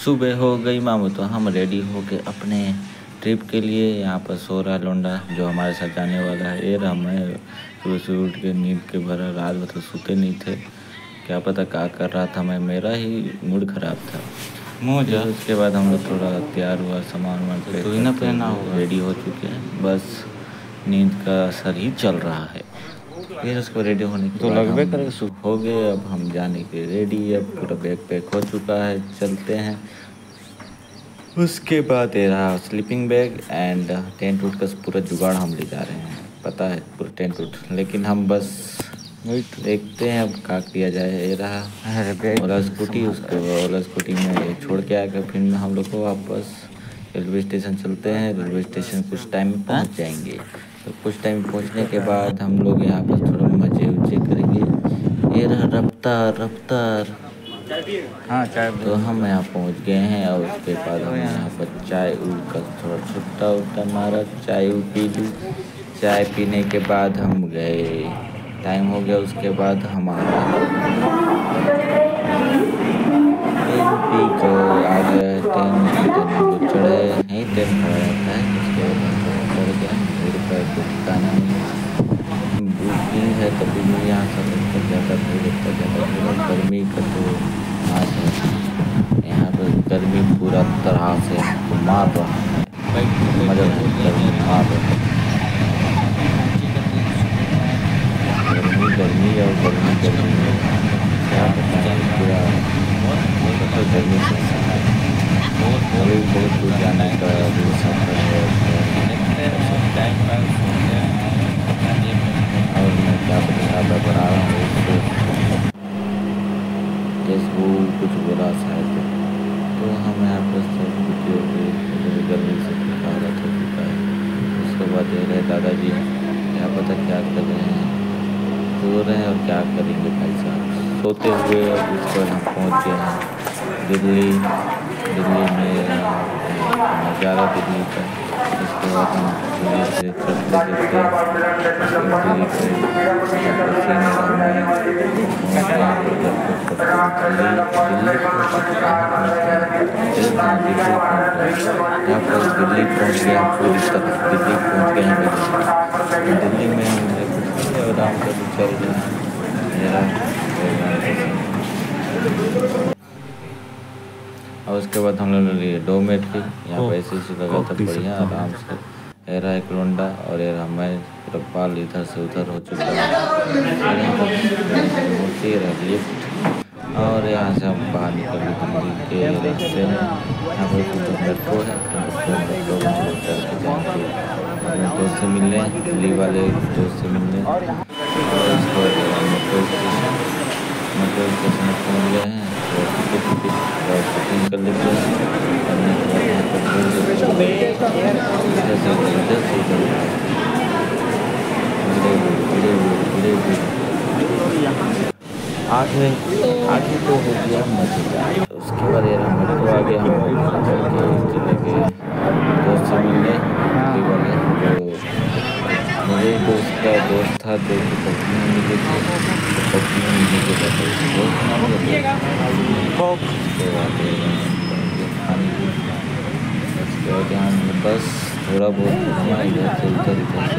सुबह हो गई मामू तो हम रेडी हो गए अपने ट्रिप के लिए। यहाँ पर सो रहा लौंडा जो हमारे साथ जाने वाला है। ये हमें सुबह सुबह उठ के नींद के भरा रात भर तो सोते नहीं थे, क्या पता क्या कर रहा था मैं, मेरा ही मूड खराब था। मुझे उसके बाद हम लोग थोड़ा तैयार हुआ, सामान वामान तो ही ना पहना हुआ, रेडी हो चुके हैं, बस नींद का असर ही चल रहा है। फिर उसको रेडी होने के बाद हम सुबह हो गए। अब हम जाने के रेडी, अब पूरा बैग पैक हो चुका है, चलते हैं। उसके बाद ये रहा स्लीपिंग बैग एंड टेंट उट का पूरा जुगाड़ हम ले जा रहे हैं, पता है पूरा टेंट उट, लेकिन हम बस देखते हैं अब क्या किया जाए। ये रहा ओला स्कूटी, उसको ओला स्कूटी में छोड़ के आकर फिर हम लोग को वापस रेलवे स्टेशन चलते हैं। रेलवे स्टेशन कुछ टाइम में पहुंच जाएंगे, तो कुछ टाइम पहुंचने के बाद हम लोग यहाँ पर थोड़ा मजे उजे करेंगे। ये रहा रफ्तार। हाँ चाय। तो हम यहाँ पहुँच गए हैं और उसके बाद हम यहाँ पर चाय का थोड़ा छुट्टा उट्टा मारा, चाय पी ली। चाय पीने के बाद हम गए, टाइम हो गया। उसके बाद हमारा पी को आ गया ट्रेन चढ़े, यहीं ट्रेन खड़ा रहता है। उसके बाद चढ़ गया, मेरे को ठिकाना नहीं, बुकिंग है तभी भी यहाँ सब ज़्यादा भीड़ गर्मी का तो नाश है। यहाँ पर गर्मी पूरा तरह से मार रहा है, मजा गर्मी मार रहा है। गर्मी और गर्मी क्या बताएं, पूरा गर्मी से अभी बहुत दूर जाने का सफर है। और मैं क्या बना रहा हूँ फेसबुक कुछ बोला शायद, तो हम यहाँ पर सब गर्मी से हालत हो चुका है। उसके बाद ये रहे दादाजी, क्या पता क्या कर रहे हैं, सो रहे हैं और क्या करेंगे भाई साहब सोते हुए। उसके बाद हम पहुँच गए हैं दिल्ली में नज़ारा दिल्ली का। उसके बाद हम दिल्ली से चलते यहाँ पर दिल्ली पहुँच गए हम, पूरी तरह दिल्ली पहुँच गए हैं। दिल्ली में हम आराम से चल रहे हैं। और उसके बाद हम लोग ने लिए डोमेट की, यहाँ पे ऐसे लगा था बढ़िया आराम से। एरा एक लोंडा और एरा मैं पूरा बाल इधर से उधर हो चुका है। होती रही लिफ्ट और यहाँ से हम बाहर निकल दिल्ली के रास्ते में। यहाँ पर मेट्रो है, मेट्रो चल के जाएंगे अपने दोस्त से मिलने, दिल्ली वाले दोस्त से मिलने। और इसको मेट्रो स्टेशन पहुँच गए हैं, तो टिकट कर लेते हैं। आगे तो हो गया मजेदार। उसके बाद मेट्रो आ गया, हम चले गए दोस्त से मिलने। मेरे दोस्त का दोस्त था जो कि पत्नी में मिले थे, तो पत्नी में मिलने के बाद दोस्त नाम उसके बाद यहाँ बस थोड़ा बहुत घूमा इधर से उधर बस।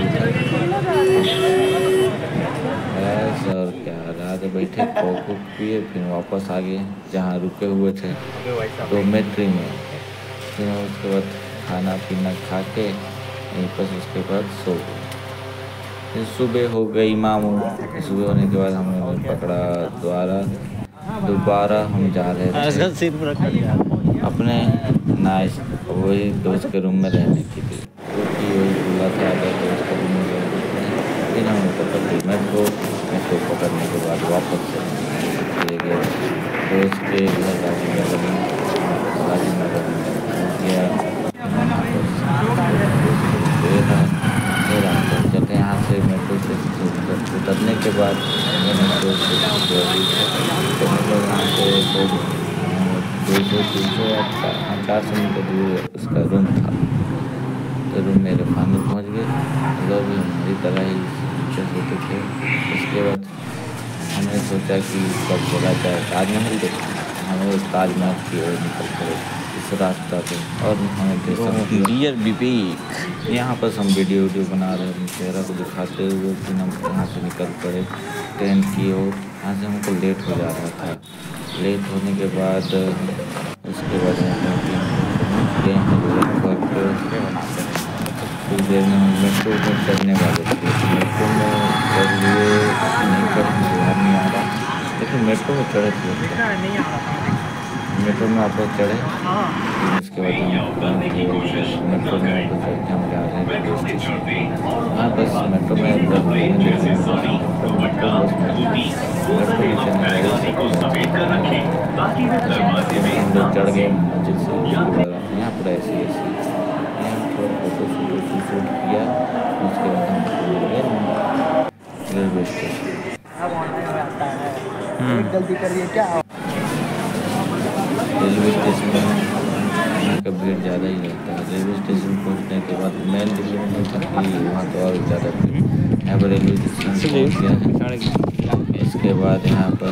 और क्या रात बैठे कोक पिए, फिर वापस आ गए जहाँ रुके हुए थे डोमेट्री में। फिर उसके बाद खाना पीना खा के यहीं पर उसके बाद सो गए। फिर सुबह हो गई मामू। सुबह होने के बाद हम लोगों ने पकड़ा दोबारा हम जा रहे थे अपने नाइस वही दोस्त के रूम में रहने के लिए, क्योंकि वही खुला था अगर दोस्त का रूम में रहते हैं। फिर हम पकड़ ली मेट्रो पकड़ने के बाद वापस चले गए दोस्त के घर राजीनगर में गया। चलते यहाँ से मेट्रो से उतरने के बाद मेट्रो से मतलब यहाँ से 200-300-400 मीटर दूर उसका रूम था। तो रूम मेरे फाइनल पहुँच गए, लोग भी हमारी तरह ही पीछे सोते थे। उसके बाद हमने सोचा कि कब चला जाए, ताजमहल देखा। हम लोग ताजमहल की ओर निकल पड़े इस रास्ता पे। और हमें डियर विवेक, यहाँ पर हम वीडियो बना रहे हैं चेहरा को दिखाते हुए, फिर हम यहाँ से निकल पड़े ट्रेन की ओर। यहाँ से हमको लेट हो जा रहा था। लेट होने के बाद उसके बाद पहुँच गए हैं लगभग कुछ देर में हम मेट्रो में चढ़ने वाले थे। मेट्रो में चढ़ लिए नहीं चढ़ने नहीं आ रहा, लेकिन मेट्रो में चढ़े थे। मेट्रो में आप लोग चढ़े, उसके बाद हम मेट्रो में हम जा रहे हैं रेलवे स्टेशन। हाँ बस मेट्रो में चढ़ गए मंजिल से। यहाँ पर ऐसे यहाँ थोड़ा फोटो शूट किया, उसके बाद हम रेलवे स्टेशन। गलती कर रही है क्या? रेलवे स्टेशन में का भीड़ ज़्यादा ही रहता है। रेलवे स्टेशन पहुंचने के बाद मेन दिल्ली में नहीं था कि वहाँ तो और ज़्यादा भीड़। यहाँ पर रेलवे स्टेशन पहुँच गया है। इसके बाद यहाँ पर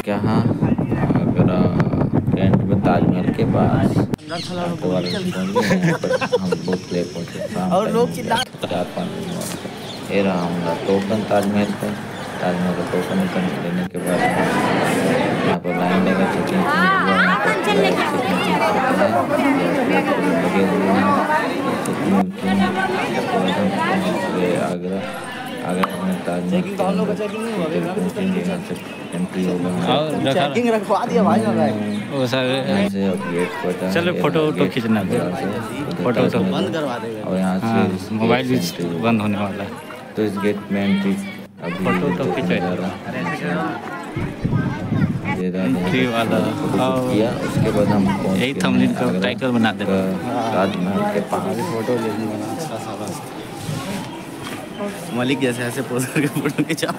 क्या आगरा कैंट में ताजमहल के पास हम बहुत लेट पहुँचे। और लोग 4-5 ये रहा हमारा टोकन ताजमहल का टोकन लेने के बाद यहाँ पर लाइन लगा चेकिंग आगरा में ताजमहल एंट्री रखवा दिया भाई। चलो फोटो खींचना, फोटो बंद करवा देगा और यहाँ से मोबाइल भी बंद होने वाला है। तो इस गेट में एंट्री अभी फोटो खींचा किया। उसके बाद हम यही थंबनेल का टाइटल बना दे ताजमहल के पास फोटो लेने वाला अच्छा सा मलिक जैसे ऐसे पोज करके फोटो खिंचा।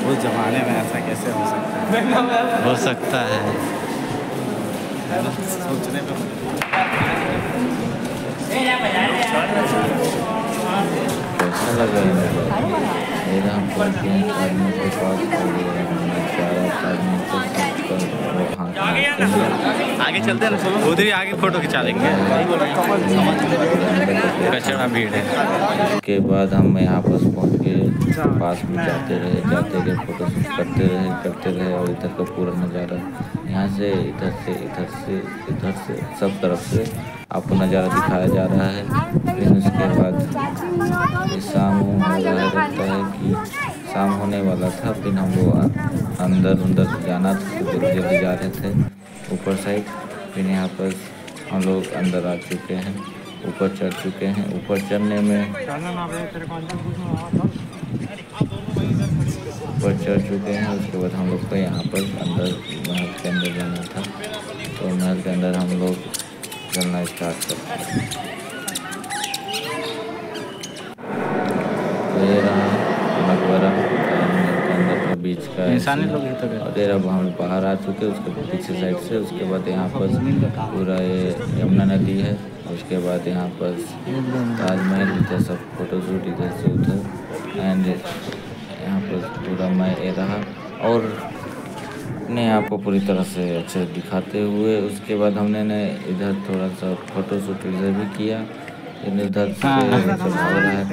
उस जमाने में ऐसा कैसे हो सकता है? हो सकता है सोचने में। कैसा लगा मेरा हम के आगे चलते हैं ना, उधर ही आगे फोटो खिंचा देंगे। कचरा भीड़ है। उसके बाद हम यहाँ पास पहुँच गए। पास में जाते रहे फोटो शूट करते रहे और इधर का पूरा नज़ारा यहाँ से इधर से सब तरफ से आपको नज़ारा दिखाया जा रहा है। फिर उसके बाद शाम हो रहा रहता है कि शाम होने वाला था। फिर हम लोग अंदर जाना था, तो जल्दी जा रहे थे ऊपर साइड। फिर यहाँ पर हम लोग अंदर आ चुके हैं, ऊपर चढ़ चुके हैं। ऊपर चढ़ने में ऊपर चढ़ चुके हैं। उसके बाद हम लोग को यहाँ पर अंदर महल के अंदर जाना था, तो महल के अंदर हम लोग चलना स्टार्ट करते हैं। तो ये रहा मकबरा के अंदर का बीच का इंसानी लोग और अब हम बाहर आ चुके हैं उसके पीछे साइड से। उसके बाद यहाँ पर पूरा ये यमुना नदी है। उसके बाद यहाँ पर ताजमहल, इधर सब फोटोशूट इधर से उधर। एंड यहाँ पर पूरा मैं ये रहा और अपने आप को पूरी तरह से अच्छे दिखाते हुए। उसके बाद हमने इधर थोड़ा सा फोटोशूट इधर भी किया। इधर से भाग रहा है।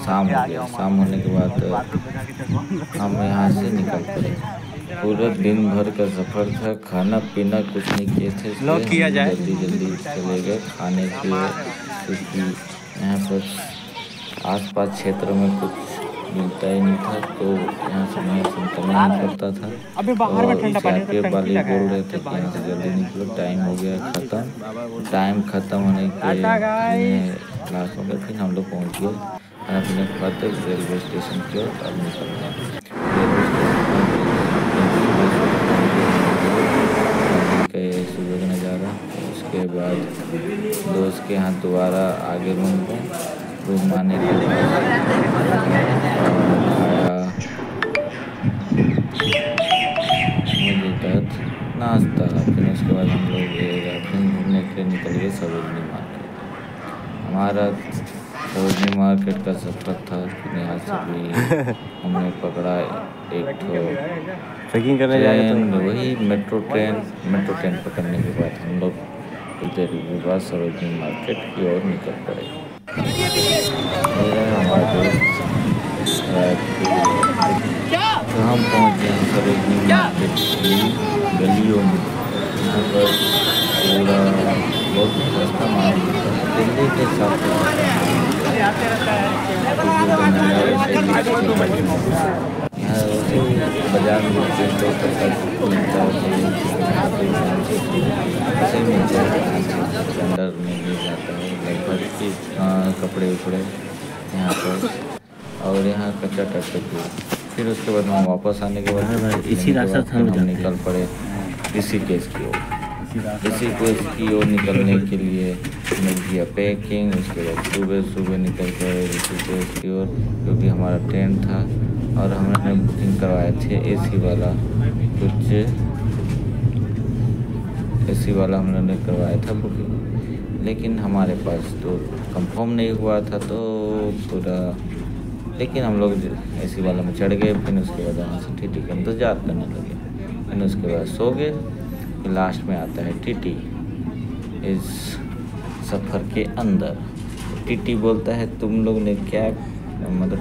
शाम हो गया। शाम होने के बाद हम यहाँ से निकल पड़े। पूरे दिन भर का सफ़र था, खाना पीना कुछ नहीं किए थे, जल्दी चले गए खाने के लिए, क्योंकि यहाँ पर आसपास क्षेत्र में कुछ मिलता ही नहीं था, तो यहाँ से नहीं निकलना नहीं पड़ता था। अभी बाहर में ठंडा पानी वाले बोल रहे थे कि यहाँ से जल्दी निकलो, टाइम हो गया ख़त्म। टाइम ख़त्म होने के क्लास हो गया। फिर हम लोग पहुँच गए अपने बाद रेलवे स्टेशन की ओर। अब निकल गए रेलवे स्टेशन। दोबारा। उसके बाद दोस्त के यहाँ दोबारा आगे रूम आने के बाद खाया, मुझे तक नाश्ता। फिर उसके बाद हम लोग फिर घूमने के लिए निकल गए सरोजनी मार्केट। हमारा सरोजनी मार्केट का सफ़र था। फिर यहाँ से भी हमने पकड़ा एक ट्रैकिंग करने जाएंगे तो वही मेट्रो ट्रेन पकड़ने के बाद हम लोग कुछ देर के बाद सरोजनी मार्केट की ओर निकल पड़े। हमारा दोस्त तो हम पहुँच गए सरोजनी मार्केट की गलियों में। यहाँ पर पूरा बहुत सस्ता माल मिलता है, दिल्ली के हिसाब से यहाँ बाजार में मिलता अंदर में मिल जाता है लगभग कपड़े उपड़े यहाँ पर। और यहाँ कच्चा टट्टे। फिर उसके बाद हम वापस आने के बाद इसी रास्ते से हम निकल पड़े ऋषिकेश की ओर। ऋषिकेश की ओर निकलने के लिए हमने किया पैकिंग। उसके बाद सुबह निकल कर ऋषिकेश की ओर, क्योंकि हमारा ट्रेन था और हमने बुकिंग करवाए थे एसी वाला। एसी वाला हमने करवाया था बुकिंग, लेकिन हमारे पास तो कंफर्म नहीं हुआ था तो पूरा। लेकिन हम लोग एसी वाला में चढ़ गए। फिर उसके बाद वहाँ से टीटी का इंतज़ार करने लगे। फिर उसके बाद सो गए। फिर लास्ट में आता है टीटी इस सफ़र के अंदर। टीटी बोलता है तुम लोग ने क्या मतलब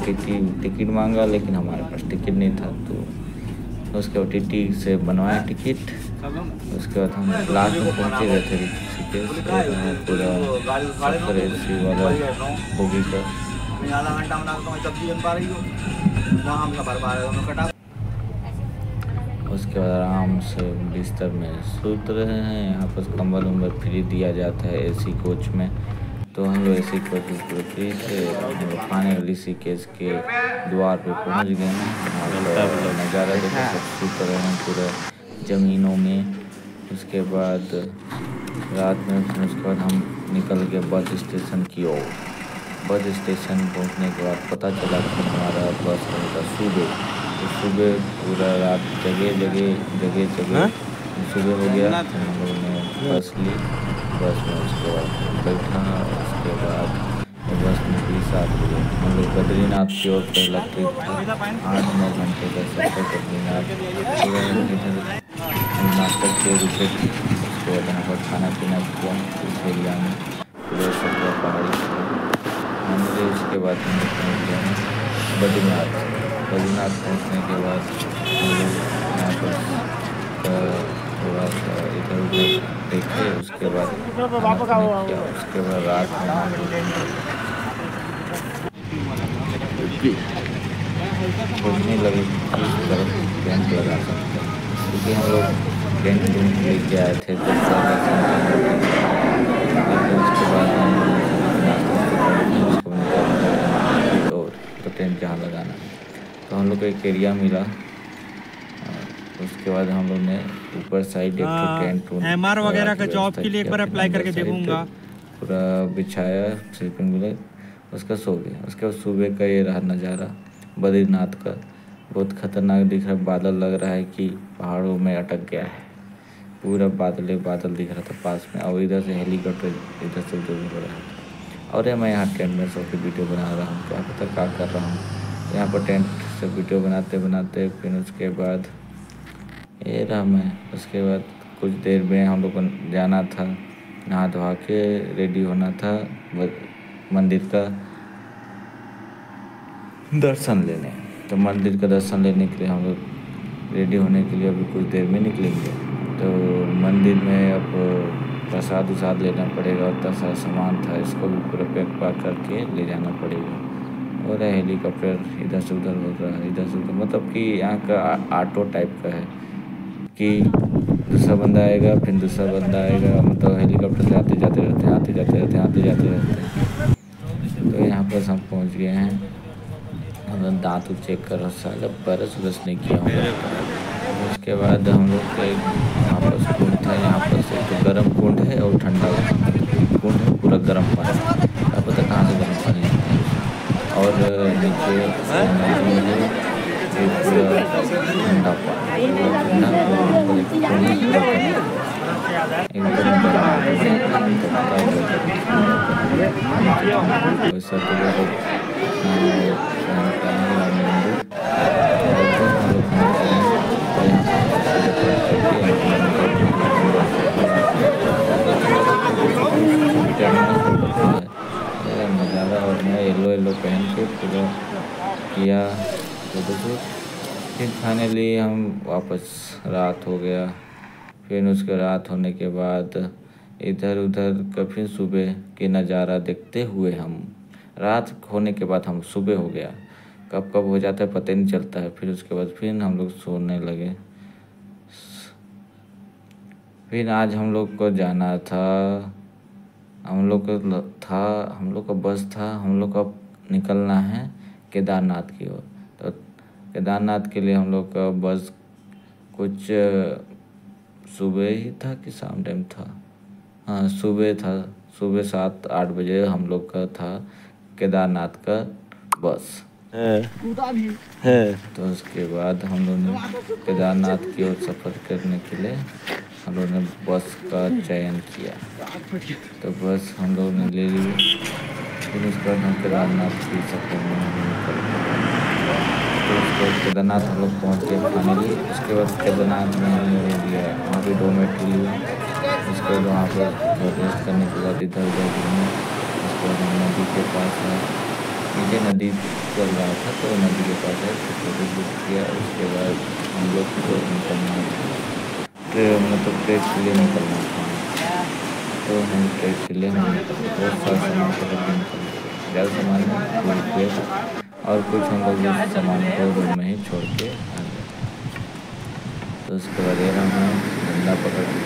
टिकट मांगा, लेकिन हमारे पास टिकट नहीं था। तो उसके बाद टीटी से बनवाया टिकट। उसके बाद हम लास्ट में पहुँचे गए थे ऋषिकेश। पूरा सफ़र एसी वाला बोगी का। उसके बाद आराम से बिस्तर में सूत रहे हैं। यहाँ पर कंबल उम्बल फ्री दिया जाता है एसी कोच में। तो हम लोग एसी कोच फ्री से खाने ऋषिकेश के द्वार पे पहुँच गए हैं। नज़ारा देखो, सब सूत रहे हैं पूरा ज़मीनों में। उसके बाद रात में उसके बाद हम निकल गए बस स्टेशन की ओर। बस स्टेशन पहुंचने के बाद पता चला कि हमारा बस का सुबह पूरा रात जगह सुबह हो गया। हम लोगों ने बस ली। बस में उसके बाद बैठा। उसके बाद बस निकली 7 बजे। हम लोग बद्रीनाथ की ओर पहला ट्रिप था। 8-9 घंटे का सफर बद्रीनाथ। नाटक के रुके। उसके बाद यहाँ पर खाना पीना किया इस एरिया में पूरे सफर पहाड़ी। उसके बाद हम लोग पहुँच गए हैं बद्रीनाथ पहुँचने के बाद हम लोग यहाँ पर थोड़ा सा इधर उधर देखे। उसके बाद रात में खोजने लगे किस तरफ टेंट लगा सकते हैं, क्योंकि हम लोग टेंट लेके आए थे। उसके बाद तो टेंट जहाँ लगाना, तो हम लोग को एक एरिया मिला। उसके बाद हम लोग ने ऊपर साइड एक टेंट MR वगैरह का जॉब के लिए एक बार अप्लाई करके देखूंगा। पूरा बिछाया स्लीपिंग मिले, उसका सो गया। उसके बाद सुबह का ये रहा नज़ारा बद्रीनाथ का। बहुत खतरनाक दिख रहा है। बादल लग रहा है कि पहाड़ों में अटक गया है। पूरा बादल दिख रहा था पास में। और इधर से हेलीकॉप्टर इधर से उधर हो रहा था। और मैं यहाँ टेंट में सो के वीडियो बना रहा हूँ, क्या पता क्या कर रहा हूँ। यहाँ पर टेंट से वीडियो बनाते फिर उसके बाद ये रहा मैं। उसके बाद कुछ देर में हम लोग को जाना था, नहा धोवा के रेडी होना था मंदिर का दर्शन लेने। तो मंदिर का दर्शन लेने के लिए हम लोग रेडी होने के लिए अभी कुछ देर में निकलेंगे। तो मंदिर में अब प्रसाद उसाद लेना पड़ेगा। उतना सारा सामान था, इसको भी पूरा पैक करके ले जाना पड़ेगा। और हेलीकॉप्टर इधर से उधर हो रहा है, इधर से उधर, मतलब कि यहाँ का ऑटो टाइप का है कि दूसरा बंदा आएगा फिर दूसरा बंदा आएगा। मतलब हेलीकॉप्टर से आते जाते रहते हैं। तो यहाँ पर हम पहुँच गए हैं। दांत चेक कर रहा, साला बरस नहीं किया हूँ। उसके बाद हम लोग के यहाँ पर कुंड था, यहाँ पर से तो गर्म कुंड है और ठंडा कुंड है, पूरा गर्म पानी, क्या पता कहाँ से गर्म पानी आता है। और नीचे नदी है, पूरा ठंडा पानी, ठंडा नज़ारा। और मैं येलो पहन के पूरा किया फोटोशूट। फिर फाइनली हम वापस, रात हो गया। फिर उसके रात होने के बाद इधर उधर का फिर सुबह के नज़ारा देखते हुए हम, रात होने के बाद हम सुबह हो गया, कब कब हो जाता है पता ही नहीं चलता है। फिर उसके बाद फिर हम लोग सोने लगे। फिर आज हम लोग को जाना था, हम लोग का बस था, हम लोग का निकलना है केदारनाथ की ओर। तो केदारनाथ के लिए हम लोग का बस कुछ सुबह ही था कि शाम टाइम था, हाँ सुबह था, सुबह 7-8 बजे हम लोग का था केदारनाथ का बस है। तो उसके बाद हम लोग ने केदारनाथ की ओर सफ़र करने के लिए हम लोग ने बस का चयन किया। तो बस हम लोग ने ले ली। फिर उसके बाद हम केदारनाथ की सफ़र में निकल गए। तो उसके बाद केदारनाथ हम लोग पहुँच गए फाइनली। उसके बाद केदारनाथ में हमने लिया, वहाँ पे डोमेट्री लिया। उसके बाद वहाँ पर रेस्ट करने के बाद इधर उधर घूमे। उसके बाद हम नदी के पास है, नीचे नदी चल रहा था तो नदी के पास है, तो फोटोशूट किया। उसके बाद हम लोग को निकलना मतलब ट्रेक के लिए निकलना था। तो हम ट्रेक के लिए हम बहुत सारा सामान को निकल, ज़्यादा सामान नहीं, और कुछ हम लोग सामान को रूम में ही छोड़ के आ गए। तो उसके बाद ये हम धंधा पकड़ के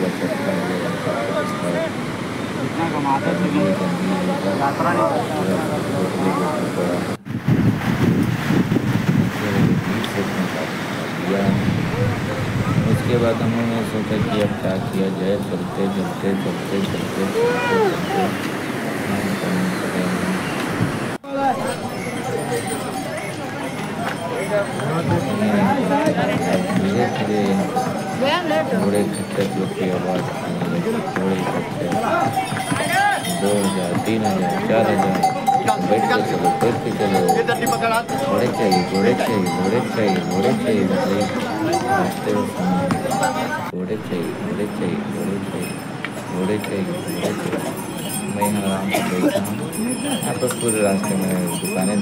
उसके बाद हम लोगों ने सोचा कि अब क्या किया जाए, चलते धीरे घोड़े खच्चर लोग की आवाज़ घोड़े खच्चर 2000 3000 4000 बैठ के चलो घोड़े चाहिए रास्ते में घोड़े चाहिए। मैं यहाँ आराम से बैठा हूँ। यहाँ पर पूरे रास्ते में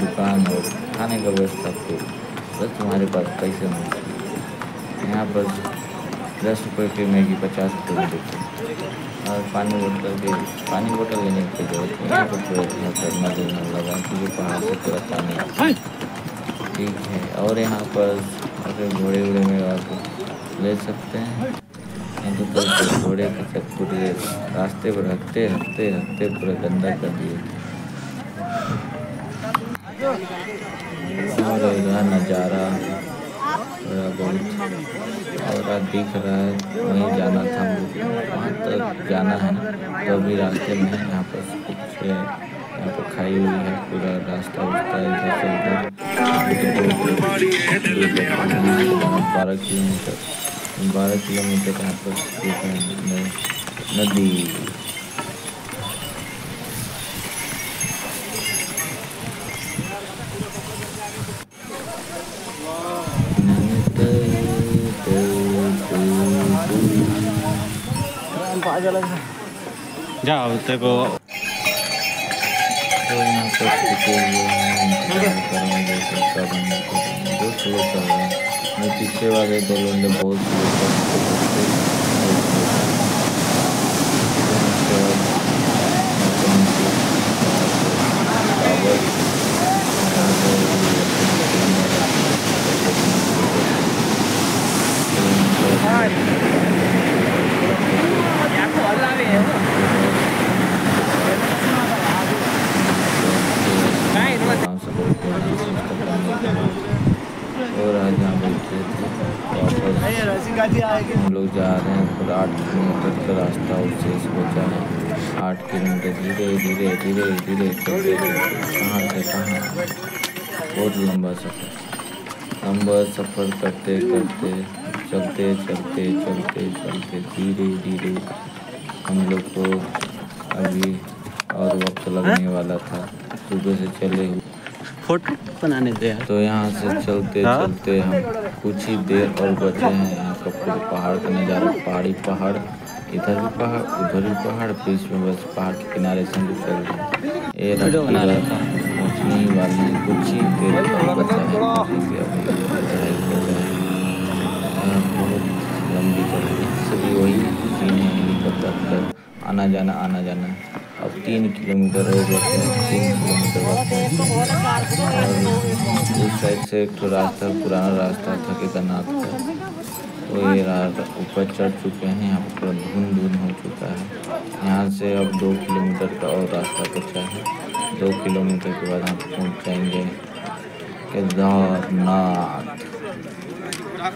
दुकान और खाने का व्यवस्था खूब, बस तुम्हारे पास पैसे नहीं। यहाँ पर 10 रुपये की मैगी 50 रुपये में देते, और पानी बोतल लेने की जरूरत नहीं। यहाँ पर पूरा करना लगा क्योंकि पहाड़ से पूरा पानी ठीक है। और यहाँ पर घोड़े में आप ले सकते हैं। तो घोड़े के साथ पूरे रास्ते पर रखते पूरा गंदा कर दिए। और इधर नज़ारा थोड़ा बहुत और दिख रहा है, वहीं जाना था हमको, वहाँ तक जाना है। तो अभी रास्ते में यहाँ पर कुछ यहाँ पर खाई हुई है पूरा रास्ता इधर से उधर 12 किलोमीटर यहाँ पर नदी। जाओ तेरे तो यहाँ पर पीछे वाले 2 लोग बहुत और आज यहाँ बैठे थे वापस जा रहे हैं पर 8 किलोमीटर का रास्ता शेष बचा है। 8 किलोमीटर धीरे धीरे धीरे धीरे चलते कहाँ से कहाँ, बहुत लंबा सफ़र करते करते चलते चलते चलते चलते धीरे धीरे हम लोग को अभी और वक्त लगने वाला था। सुबह से चले हुए फोटो बनाने दे। तो यहाँ से चलते चलते हम कुछ ही देर और बचे हैं। यहाँ का पूरे पहाड़ का नज़ारा, पहाड़ी पहाड़, इधर भी पहाड़ उधर भी पहाड़, बीच में बस पहाड़ के किनारे से हम चल रहे हैं। ये पहुँचने ही वाले हैं, कुछ ही देर बचा है। बहुत लंबी चढ़ाई, सभी वही हेलीकॉप्टर आना जाना अब 3 किलोमीटर हो गए, 3 किलोमीटर और उस साइड से एक तो रास्ता, पुराना रास्ता था केदारनाथ का, तो ये ऊपर चढ़ चुके हैं। यहाँ पर पूरा धुंध हो चुका है। यहाँ से अब 2 किलोमीटर का और रास्ता बचा है। 2 किलोमीटर के बाद हम पहुँच जाएंगे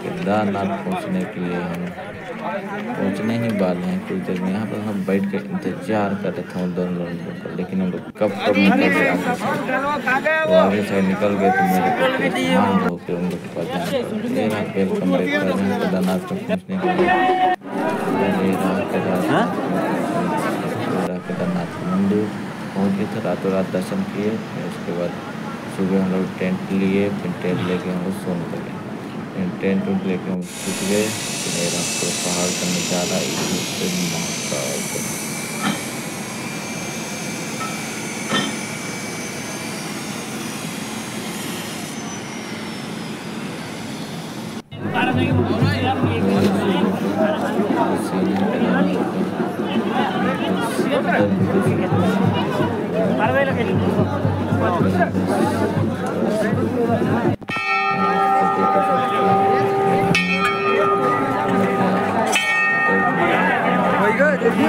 केदारनाथ पहुँचने के लिए हम पहुँचने ही वाले हैं कुछ देर में। यहाँ पर हम बैठ के इंतजार कर रहे थे दोनों लोगों का, लेकिन हम लोग कब निकल गए आगे से निकल गए तो मेरे मान हो के उन लोग के पास जाना पड़ा। वेलकम बैक कर रहे हैं केदारनाथ में पहुँचने के लिए। केदारनाथ मंदिर पहुँच गए थे, रातों रात दर्शन किए। उसके बाद सुबह हम लोग टेंट लिए, फिर टेंट लेके हम लोग सोने लगे। टेंट लेके हम सूख गए। मेरा तो पहाड़ का नज़ारा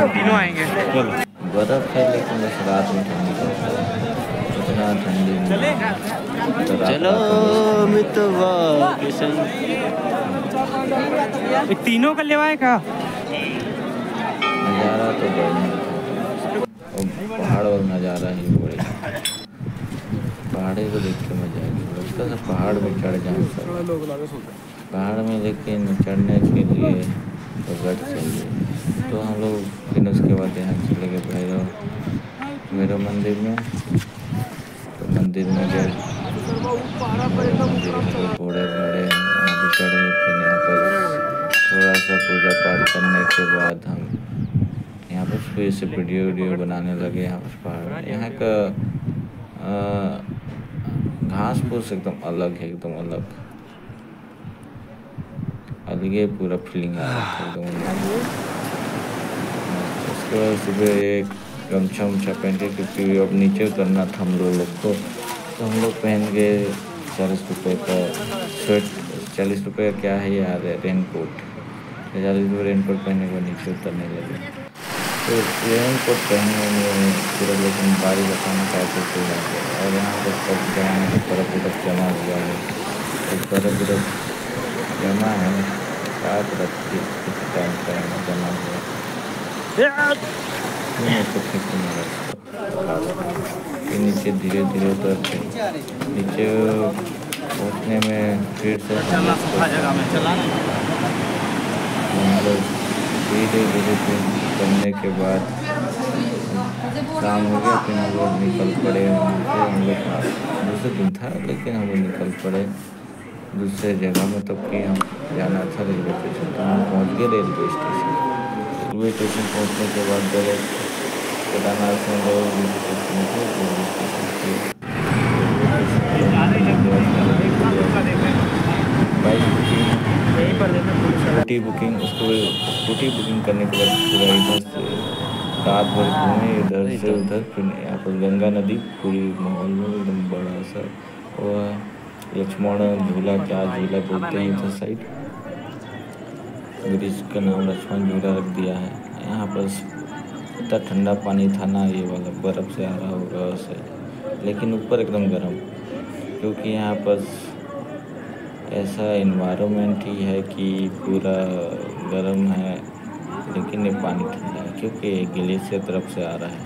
तीनों आएंगे। बर्फ है लेकिन बस रात में ठंडी इतना ठंडी चलो मितवा तीनों का लेवा है का नज़ारा तो बढ़िया था। पहाड़ और नज़ारा ही बढ़िया, पहाड़े को देख के मजा आएगी। लगता है पहाड़ में चढ़ जाए पहाड़ में, लेकिन चढ़ने के लिए तो गट चाहिए। तो हम लोग फिर उसके बाद यहाँ चले गए भैरव मंदिर में। तो मंदिर में गए, घोड़े यहाँ पे चढ़े। फिर यहाँ पर थोड़ा सा पूजा पाठ करने के बाद हम यहाँ पर फिर से वीडियो बनाने लगे। यहाँ पर पहाड़, यहाँ का घास फूस एकदम अलग है, एकदम अलग ये पूरा फीलिंग आ रहा था एकदम। उसके बाद सुबह एक गमछा उमछा पहन के, क्योंकि अब नीचे उतरना था हम लोग को, तो हम लोग पहन गए 40 रुपये का शर्ट। 40 रुपये का क्या है यार, रेनकोट। 40 रुपये रेनकोट पहनने के नीचे उतरने लगे। तो रेनकोट पहनने में पूरा, लेकिन बारिश अचानक आके हो गया। और यहाँ पर सब जहाँ बर्फ जमा हुआ है, बर्फ जमा है टाइम जमा हुआ नीचे धीरे धीरे उतरते। नीचे पहुँचने में फिर से धीरे धीरे करने के बाद शाम हो गया। फिर हम लोग निकल पड़े वहाँ से। हम लोग दूसरे दिन था लेकिन हम लोग निकल पड़े दूसरे जगह में। तब कि हम जाना था रेलवे स्टेशन, तो हम पहुँच गए रेलवे स्टेशन। रेलवे स्टेशन पहुँचने के बाद डायरेक्ट केदारनाथ में लोग स्कूटी बुकिंग करने के बाद पूरा इधर से रात भर घूमे, इधर से उधर। फिर यहाँ पर गंगा नदी पूरी माहौल में एकदम बड़ा सा और लक्ष्मण झूला, क्या झूला बोलते हैं इधर साइड, ब्रिज का नाम लक्ष्मण झूला रख दिया है। यहाँ पर इतना ठंडा पानी था ना, ये वाला बर्फ़ से आ रहा होगा वैसे, लेकिन ऊपर एकदम गर्म, क्योंकि यहाँ पर ऐसा इन्वायरमेंट ही है कि पूरा गर्म है, लेकिन ये पानी ठंडा है क्योंकि ये ग्लेशियर तरफ से आ रहा है,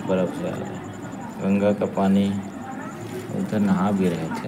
बर्फ़ से आ रहा है। गंगा का पानी उधर नहा भी रहे थे।